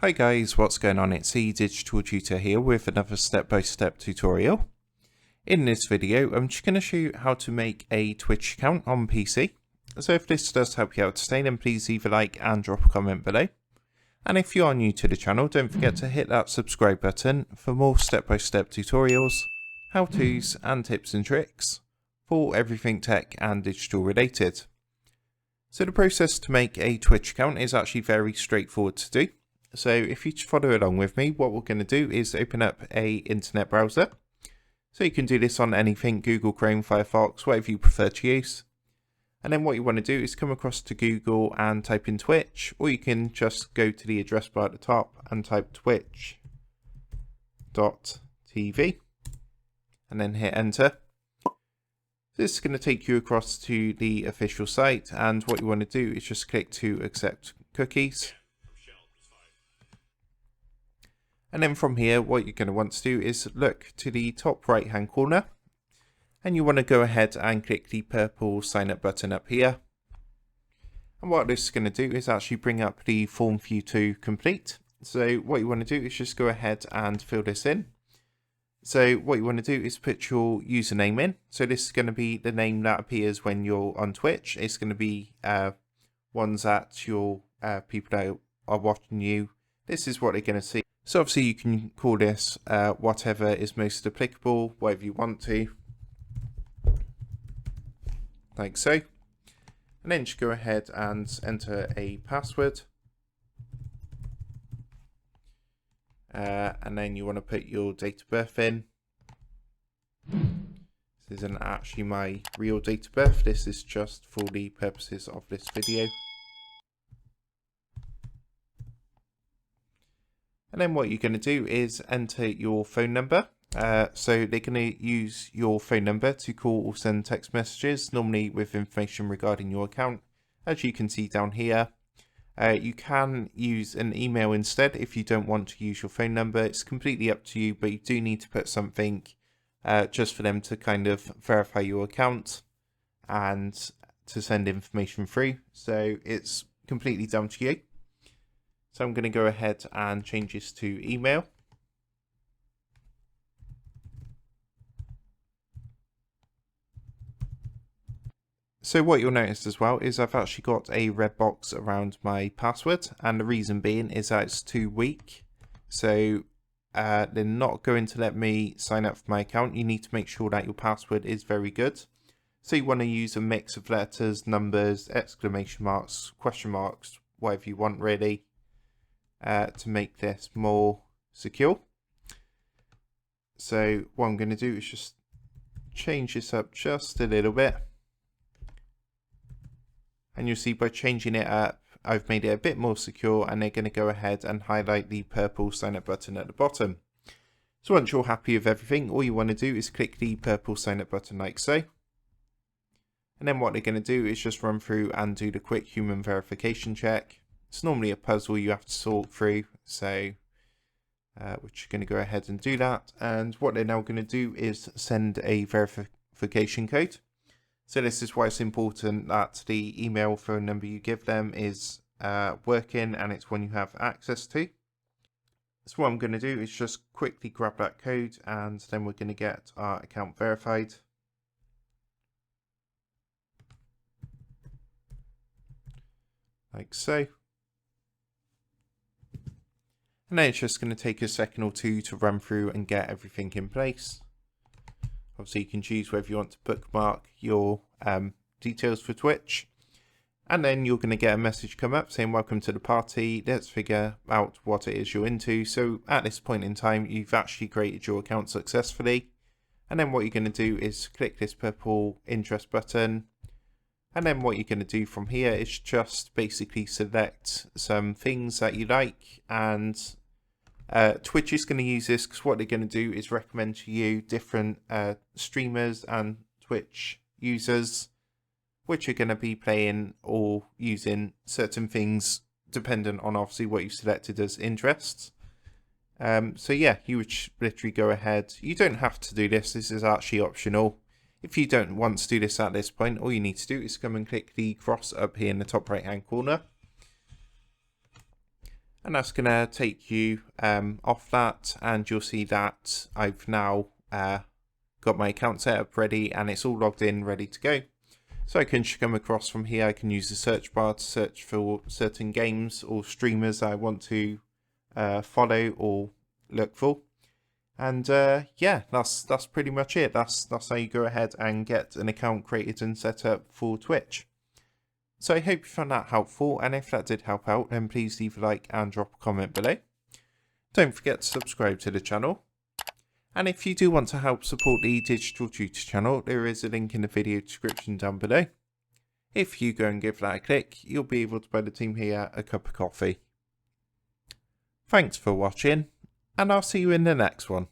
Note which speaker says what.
Speaker 1: Hi guys, what's going on? It's Digital Tutor here with another step-by-step tutorial. In this video, I'm just going to show you how to make a Twitch account on PC. So if this does help you out today, then please leave a like and drop a comment below. And if you are new to the channel, don't forget to hit that subscribe button for more step-by-step tutorials, how-tos and tips and tricks for everything tech and digital related. So the process to make a Twitch account is actually very straightforward to do. So if you follow along with me, what we're going to do is open up a internet browser. So you can do this on anything, Google Chrome, Firefox, whatever you prefer to use. And then what you want to do is come across to Google and type in Twitch, or you can just go to the address bar at the top and type twitch.tv and then hit enter. This is going to take you across to the official site, and what you want to do is just click to accept cookies. And then from here, what you're going to want to do is look to the top right hand corner, and you want to go ahead and click the purple sign up button up here. And what this is going to do is actually bring up the form for you to complete. So what you want to do is just go ahead and fill this in. So what you want to do is put your username in. So this is going to be the name that appears when you're on Twitch. It's going to be ones that your people that are watching you. This is what they're going to see. So obviously you can call this whatever is most applicable, whatever you want to, like so. And then just go ahead and enter a password. And then you want to put your date of birth in. This isn't actually my real date of birth, this is just for the purposes of this video. And then what you're going to do is enter your phone number. So they're going to use your phone number to call or send text messages, normally with information regarding your account. As you can see down here, you can use an email instead if you don't want to use your phone number. It's completely up to you, but you do need to put something just for them to kind of verify your account and to send information through. So it's completely down to you. So I'm going to go ahead and change this to email. So what you'll notice as well is I've actually got a red box around my password, and the reason being is that it's too weak. So they're not going to let me sign up for my account. You need to make sure that your password is very good. So you want to use a mix of letters, numbers, exclamation marks, question marks, whatever you want really. To make this more secure. So what I'm going to do is just change this up just a little bit, and you'll see by changing it up I've made it a bit more secure, and they're going to go ahead and highlight the purple sign up button at the bottom. So once you're happy with everything, all you want to do is click the purple sign up button like so, and then what they're going to do is just run through and do the quick human verification check. It's normally a puzzle you have to sort through, so we're just going to go ahead and do that. And what they're now going to do is send a verification code. So this is why it's important that the email phone number you give them is working and it's one you have access to. So what I'm going to do is just quickly grab that code, and then we're going to get our account verified. Like so. And then it's just going to take a second or two to run through and get everything in place. Obviously you can choose whether you want to bookmark your details for Twitch. And then you're going to get a message come up saying welcome to the party, let's figure out what it is you're into. So at this point in time you've actually created your account successfully. And then what you're going to do is click this purple interest button. And then what you're going to do from here is just basically select some things that you like, and Twitch is going to use this because what they're going to do is recommend to you different streamers and Twitch users which are going to be playing or using certain things dependent on obviously what you selected as interests. So yeah, you would literally go ahead. You don't have to do this. This is actually optional. If you don't want to do this at this point, all you need to do is come and click the cross up here in the top right hand corner. and that's going to take you off that, and you'll see that I've now got my account set up ready and it's all logged in, ready to go. So I can come across from here. I can use the search bar to search for certain games or streamers I want to follow or look for. And yeah, that's pretty much it. That's how you go ahead and get an account created and set up for Twitch. So I hope you found that helpful, and if that did help out, then please leave a like and drop a comment below. Don't forget to subscribe to the channel. And if you do want to help support the Digital Tutor channel, there is a link in the video description down below. If you go and give that a click, you'll be able to buy the team here a cup of coffee. Thanks for watching, and I'll see you in the next one.